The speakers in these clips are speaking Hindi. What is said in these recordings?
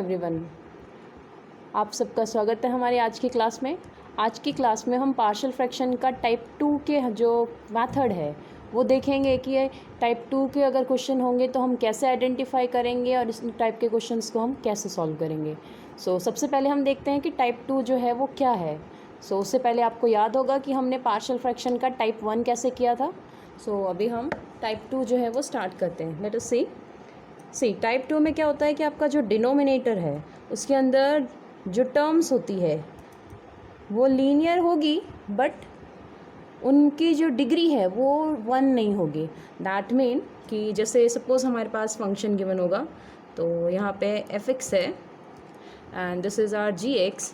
एवरीवन, आप सबका स्वागत है हमारी आज की क्लास में। आज की क्लास में हम पार्शियल फ्रैक्शन का टाइप 2 के जो मेथड है वो देखेंगे कि टाइप 2 के अगर क्वेश्चन होंगे तो हम कैसे आइडेंटिफाई करेंगे और इस टाइप के क्वेश्चंस को हम कैसे सॉल्व करेंगे। सबसे पहले हम देखते हैं कि टाइप 2 जो है वो क्या है। उससे पहले आपको याद होगा कि हमने पार्शियल फ्रैक्शन का टाइप 1 कैसे किया था। अभी हम टाइप 2 जो है वो स्टार्ट करते हैं। लेट अस सी टाइप 2 में क्या होता है कि आपका जो डिनोमिनेटर है उसके अंदर जो टर्म्स होती है वो लीनियर होगी, बट उनकी जो डिग्री है वो 1 नहीं होगी। दैट मीन कि जैसे सपोज़ हमारे पास फंक्शन गिवन होगा, तो यहाँ पे f(x) है and this is our g(x).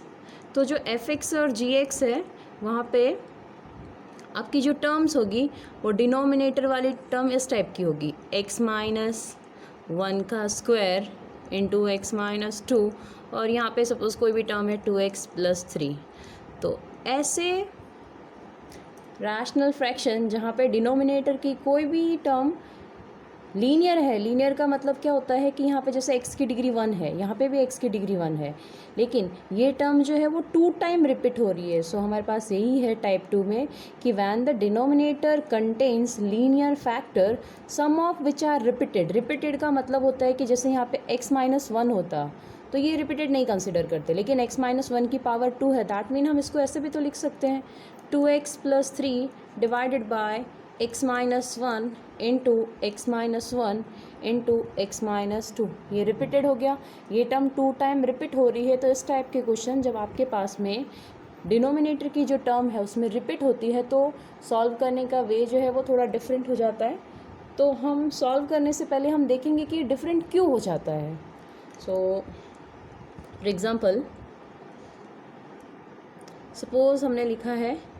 तो जो f(x) और g(x) है वहाँ पे आपकी जो टर्म्स होगी वो डिनोमिनेटर वाली टर्म इस टाइप की होगी, x-1 का स्क्वायर इंटू x-2, और यहाँ पे सपोज़ कोई भी टर्म है 2x+3। तो ऐसे रैशनल फ्रैक्शन जहाँ पे डिनोमिनेटर की कोई भी टर्म लीनियर है। लीनियर का मतलब क्या होता है कि यहाँ पे जैसे x की डिग्री 1 है, यहाँ पे भी x की डिग्री 1 है, लेकिन ये टर्म जो है वो 2 टाइम रिपीट हो रही है। हमारे पास यही है टाइप 2 में कि when the denominator contains linear factor some of which are repeated. Repeated का मतलब होता है कि जैसे यहाँ पे x-1 होता तो ये रिपीटेड नहीं कंसिडर करते, लेकिन x-1 की पावर 2 है। दैट मीन हम इसको ऐसे भी तो लिख सकते हैं, 2x+3 divided by x-1 into x-1 into x-2। ये रिपीटेड हो गया, ये टर्म 2 टाइम रिपीट हो रही है। तो इस टाइप के क्वेश्चन जब आपके पास में डिनोमिनेटर की जो टर्म है उसमें रिपीट होती है तो सॉल्व करने का वे जो है वो थोड़ा डिफरेंट हो जाता है। तो हम सॉल्व करने से पहले हम देखेंगे कि डिफरेंट क्यों हो जाता है। फॉर एग्ज़ाम्पल सपोज़ हमने लिखा है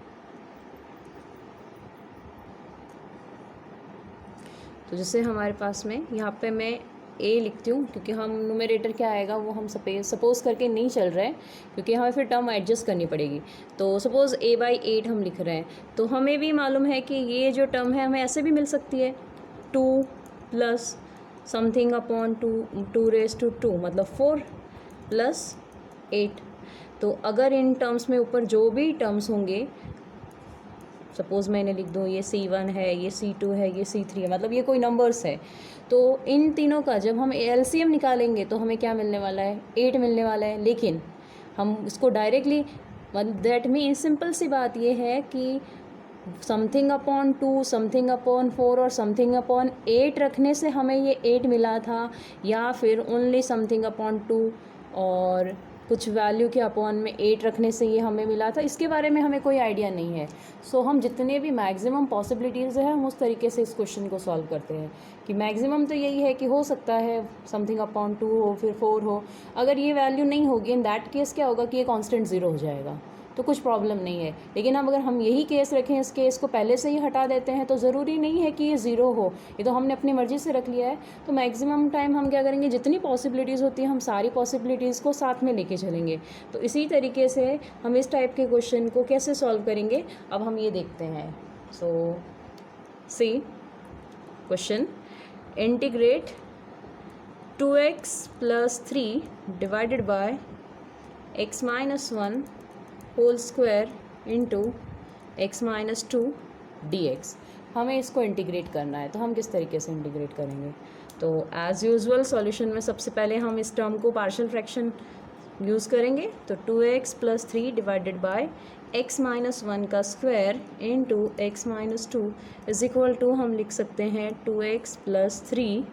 तो जैसे हमारे पास में यहाँ पे मैं a लिखती हूँ, क्योंकि हम न्यूमरेटर क्या आएगा वो हम सपोज़ करके नहीं चल रहे हैं, क्योंकि हमें फिर टर्म एडजस्ट करनी पड़ेगी। तो सपोज़ a/8 हम लिख रहे हैं, तो हमें भी मालूम है कि ये जो टर्म है हमें ऐसे भी मिल सकती है, 2 प्लस समथिंग अपॉन 2 मतलब 4 प्लस 8। तो अगर इन टर्म्स में ऊपर जो भी टर्म्स होंगे, सपोज़ मैंने लिख दूँ ये C1 है, ये C2 है, ये C3 है, मतलब ये कोई नंबर्स है, तो इन तीनों का जब हम LCM निकालेंगे तो हमें क्या मिलने वाला है, 8 मिलने वाला है। लेकिन हम इसको डायरेक्टली, दैट मीन सिंपल सी बात ये है कि समथिंग अपॉन 2, समथिंग अपॉन 4 और समथिंग अपॉन 8 रखने से हमें ये 8 मिला था, या फिर ओनली समथिंग अपॉन 2 और कुछ वैल्यू के अपॉन में 8 रखने से ये हमें मिला था, इसके बारे में हमें कोई आइडिया नहीं है। हम जितने भी मैक्सिमम पॉसिबिलिटीज़ है हम उस तरीके से इस क्वेश्चन को सॉल्व करते हैं कि मैक्सिमम तो यही है कि हो सकता है समथिंग अपॉन 2 हो, फिर 4 हो। अगर ये वैल्यू नहीं होगी, इन दैट केस क्या होगा कि ये कांस्टेंट 0 हो जाएगा, तो कुछ प्रॉब्लम नहीं है। लेकिन अब अगर हम यही केस रखें, इस केस को पहले से ही हटा देते हैं, तो ज़रूरी नहीं है कि ये 0 हो, ये तो हमने अपनी मर्ज़ी से रख लिया है। तो मैक्सिमम टाइम हम क्या करेंगे, जितनी पॉसिबिलिटीज़ होती है हम सारी पॉसिबिलिटीज़ को साथ में लेके चलेंगे। तो इसी तरीके से हम इस टाइप के क्वेश्चन को कैसे सॉल्व करेंगे अब हम ये देखते हैं। C question, integrate 2x+3 divided by x-1 whole square into x-2 dx। हमें इसको इंटीग्रेट करना है, तो हम किस तरीके से इंटीग्रेट करेंगे। तो एज़ यूजुअल सॉल्यूशन में सबसे पहले हम इस टर्म को पार्शियल फ्रैक्शन यूज़ करेंगे। तो 2x+3 डिवाइडेड बाय x-1 का square into x-2 is equal to हम लिख सकते हैं 2x+3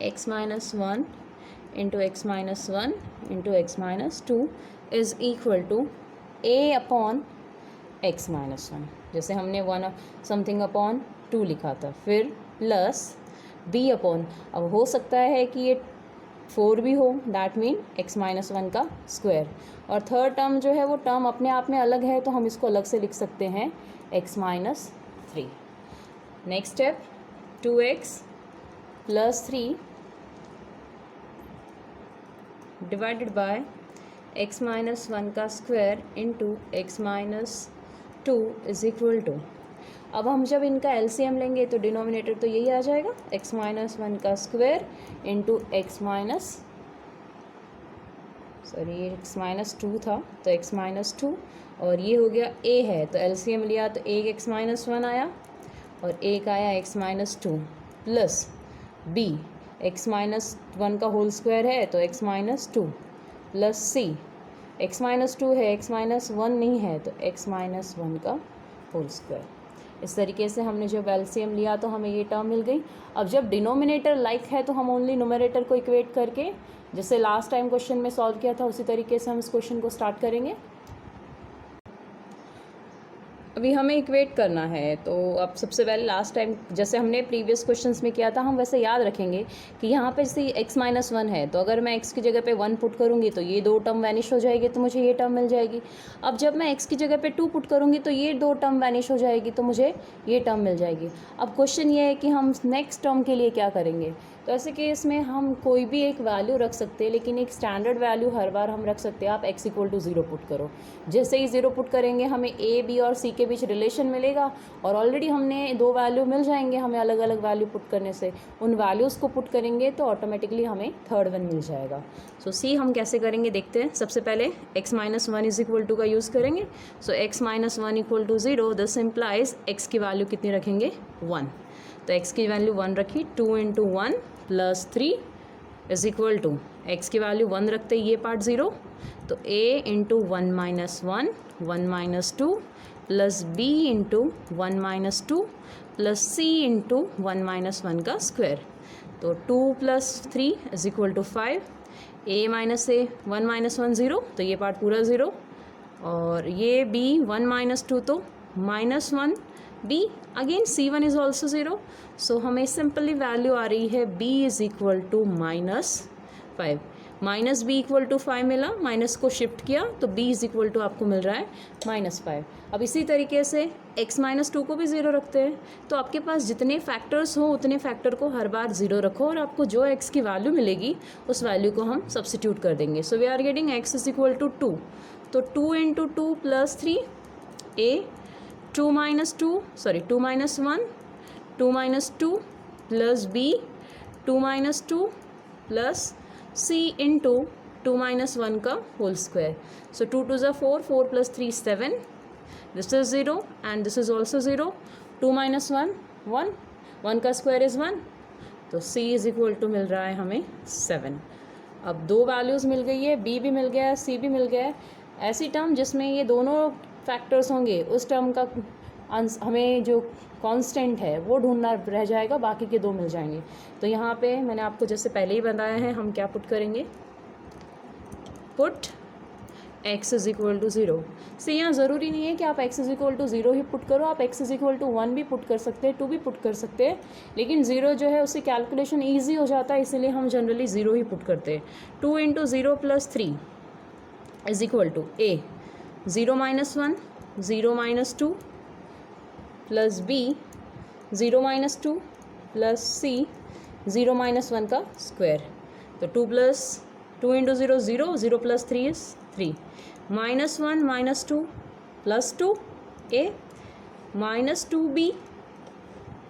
x-1 into x-1 into x-2 is equal to a upon x-1, जैसे हमने 1 समथिंग अपॉन 2 लिखा था, फिर प्लस b अपॉन, अब हो सकता है कि ये 4 भी हो, दैट मीन x-1 का स्क्वायर, और थर्ड टर्म जो है वो टर्म अपने आप में अलग है, तो हम इसको अलग से लिख सकते हैं x-3। Next step, 2x+3 divided by x-1 का square into x-2 is equal to, अब हम जब इनका एलसीएम लेंगे तो डिनोमिनेटर तो यही आ जाएगा, x माइनस वन का square into x minus two था तो x माइनस टू, और ये हो गया a है तो एलसीएम लिया तो एक x माइनस वन आया और एक आया x minus two plus b x minus one का होल स्क्वायर है तो x minus two plus c x minus two है x माइनस वन नहीं है तो x माइनस वन का होल स्क्वायर। इस तरीके से हमने जब एलसीएम लिया तो हमें ये टर्म मिल गई। अब जब डिनोमिनेटर लाइक है तो हम ओनली न्यूमरेटर को इक्वेट करके, जैसे लास्ट टाइम क्वेश्चन में सॉल्व किया था उसी तरीके से हम इस क्वेश्चन को स्टार्ट करेंगे। अभी हमें इक्वेट करना है तो अब सबसे पहले लास्ट टाइम जैसे हमने प्रीवियस क्वेश्चंस में किया था हम वैसे याद रखेंगे कि यहाँ पे जैसे x माइनस वन है तो अगर मैं x की जगह पे 1 पुट करूँगी तो ये दो टर्म वैनिश हो जाएगी तो मुझे ये टर्म मिल जाएगी। अब जब मैं x की जगह पे 2 पुट करूँगी तो ये दो टर्म वैनिश हो जाएगी तो मुझे ये टर्म मिल जाएगी। अब क्वेश्चन ये है कि हम नेक्स्ट टर्म के लिए क्या करेंगे। तो ऐसे केस में हम कोई भी एक वैल्यू रख सकते हैं, लेकिन एक स्टैंडर्ड वैल्यू हर बार हम रख सकते हैं। आप x इक्वल टू 0 पुट करो, जैसे ही 0 पुट करेंगे हमें a b और c के बीच रिलेशन मिलेगा और ऑलरेडी हमने दो वैल्यू मिल जाएंगे हमें अलग अलग वैल्यू पुट करने से। उन वैल्यूज़ को पुट करेंगे तो ऑटोमेटिकली हमें थर्ड वन मिल जाएगा। सो c हम कैसे करेंगे देखते हैं। सबसे पहले x minus one is equal to का यूज़ करेंगे। So x minus one equal to 0, this implies x की वैल्यू कितनी रखेंगे 1, तो x की वैल्यू 1 रखी, 2 into one plus 3 is equal to x की वैल्यू 1 रखते ये पार्ट 0 तो a into one minus one, one minus two plus b into one minus two plus c into one minus one का स्क्वायर। तो 2 plus 3 is equal to 5, a minus A 1 minus one 0 तो ये पार्ट पूरा 0, और ये b 1 माइनस टू तो minus one, b again c1 is also 0। सो हमें सिंपली वैल्यू आ रही है b is equal to -5, minus B equal to 5 मिला, माइनस को शिफ्ट किया तो b इज इक्वल टू आपको मिल रहा है -5। अब इसी तरीके से x माइनस टू को भी 0 रखते हैं। तो आपके पास जितने फैक्टर्स हो उतने फैक्टर को हर बार 0 रखो और आपको जो x की वैल्यू मिलेगी उस वैल्यू को हम सब्सिट्यूट कर देंगे। So we are getting x is equal to 2, तो 2 into 2 plus 3 a 2 minus 1, 2 minus 2 plus b 2 minus 2 plus c into 2 minus 1 का होल स्क्वायर। सो 2 2 ज़ा 4, 4 plus 3 7, this is 0 and this is also 0, 2 minus 1 1, 1 का स्क्वायर इज़ 1, तो c इज इक्वल टू मिल रहा है हमें 7। अब दो वैल्यूज़ मिल गई है, b भी मिल गया है c भी मिल गया है। ऐसी टर्म जिसमें ये दोनों फैक्टर्स होंगे उस टर्म का हमें जो कांस्टेंट है वो ढूंढना रह जाएगा, बाकी के दो मिल जाएंगे। तो यहाँ पे मैंने आपको जैसे पहले ही बताया है हम क्या पुट करेंगे, put x is equal to 0। से यहाँ ज़रूरी नहीं है कि आप x इज इक्वल टू 0 ही पुट करो, आप x इज इक्वल टू 1 भी पुट कर सकते हैं, 2 भी पुट कर सकते हैं, लेकिन 0 जो है उससे कैलकुलेशन ईजी हो जाता है इसीलिए हम जनरली 0 ही पुट करते हैं। 2 into 0 plus 3 is equal to a 0 minus 1, 0 minus 2 plus b 0 minus 2 plus c 0 minus 1 का स्क्वायर। तो 2 plus 2 into 0 0, 0 plus 3 is 3, minus 1 minus 2 plus 2 a minus 2b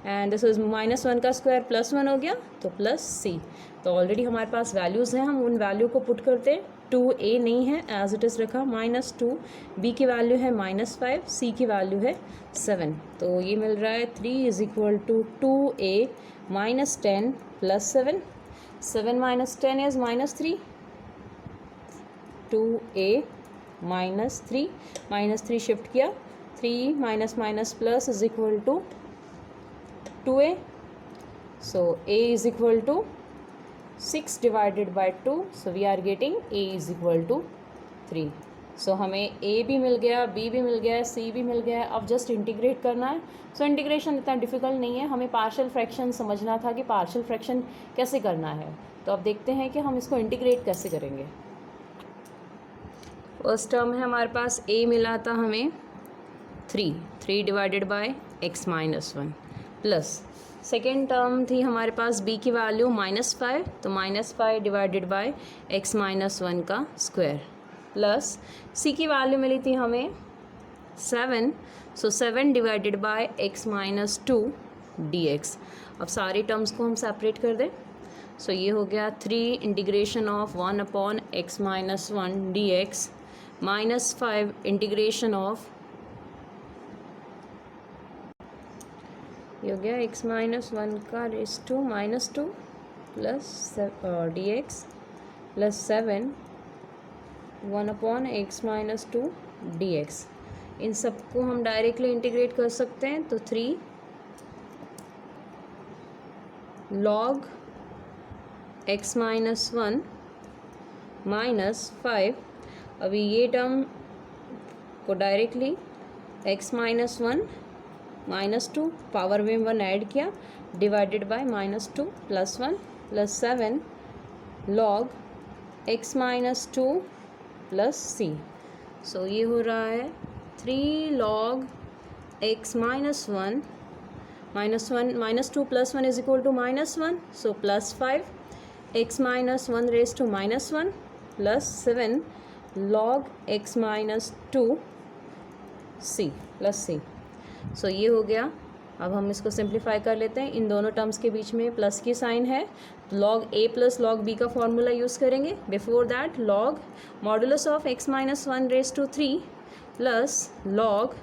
and this is minus 1 का स्क्वायर प्लस 1 हो गया तो प्लस c। तो ऑलरेडी हमारे पास वैल्यूज़ हैं, हम उन वैल्यू को पुट करते हैं। 2a नहीं है एज इट इज़ रखा, -2, b की वैल्यू है -5, c की वैल्यू है 7, तो ये मिल रहा है 3 is equal to 2a minus 10 plus 7, 7 minus 10 is -3, 2a -3 shift किया, 3 minus minus plus is equal to 2a, so a is equal to 6 divided by 2, so we are getting a is equal to 3। सो हमें a भी मिल गया, b भी मिल गया है, c भी मिल गया है। अब जस्ट इंटीग्रेट करना है। सो इंटीग्रेशन इतना डिफिकल्ट नहीं है, हमें पार्शियल फ्रैक्शन समझना था कि पार्शियल फ्रैक्शन कैसे करना है। तो अब देखते हैं कि हम इसको इंटीग्रेट कैसे करेंगे। फर्स्ट टर्म है हमारे पास a मिला था हमें 3 divided by x minus 1 plus second term थी हमारे पास b की वैल्यू -5, तो -5 डिवाइडेड बाय x माइनस 1 का स्क्वायर प्लस c की वैल्यू मिली थी हमें 7, सो 7 divided by x minus 2 dx। अब सारी टर्म्स को हम सेपरेट कर दें। सो ये हो गया 3 integration of 1 upon x minus 1 dx minus 5 integration of, ये हो गया x माइनस 1 का raise to minus 2 plus dx plus 7 1 upon x minus 2 dx। इन सबको हम डायरेक्टली इंटीग्रेट कर सकते हैं, तो 3 log x माइनस 1 माइनस 5। अभी ये टर्म को directly x minus 1 minus 2 power में 1 ऐड किया divided by minus 2 plus 1 plus 7 log x minus 2 plus c। So ये हो रहा है 3 log x minus 1 minus 2 plus 1 is equal to minus 1, so plus 5 x minus 1 raise to minus 1 plus 7 log x minus 2 c plus c। So ये हो गया। अब हम इसको सिंप्लीफाई कर लेते हैं। इन दोनों टर्म्स के बीच में प्लस की साइन है, log a plus log b का फॉर्मूला यूज़ करेंगे। Before that log modulus of x minus 1 raise to 3 plus log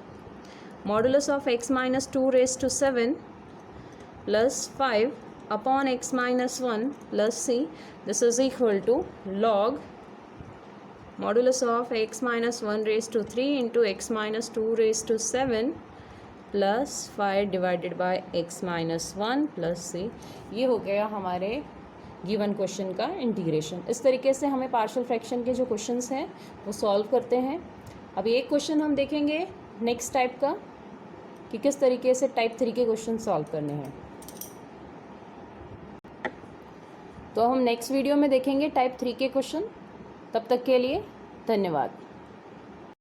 modulus of x minus 2 raise to 7 plus 5 upon x minus 1 plus c। This is equal to log modulus of x minus 1 raise to 3 into x minus 2 raise to 7 plus 5 divided by x minus 1 plus c। ये हो गया हमारे गिवन क्वेश्चन का इंटीग्रेशन। इस तरीके से हमें पार्शियल फ्रैक्शन के जो क्वेश्चंस हैं वो सॉल्व करते हैं। अभी एक क्वेश्चन हम देखेंगे नेक्स्ट टाइप का, कि किस तरीके से टाइप 3 के क्वेश्चन सॉल्व करने हैं। तो हम नेक्स्ट वीडियो में देखेंगे टाइप 3 के क्वेश्चन। तब तक के लिए धन्यवाद।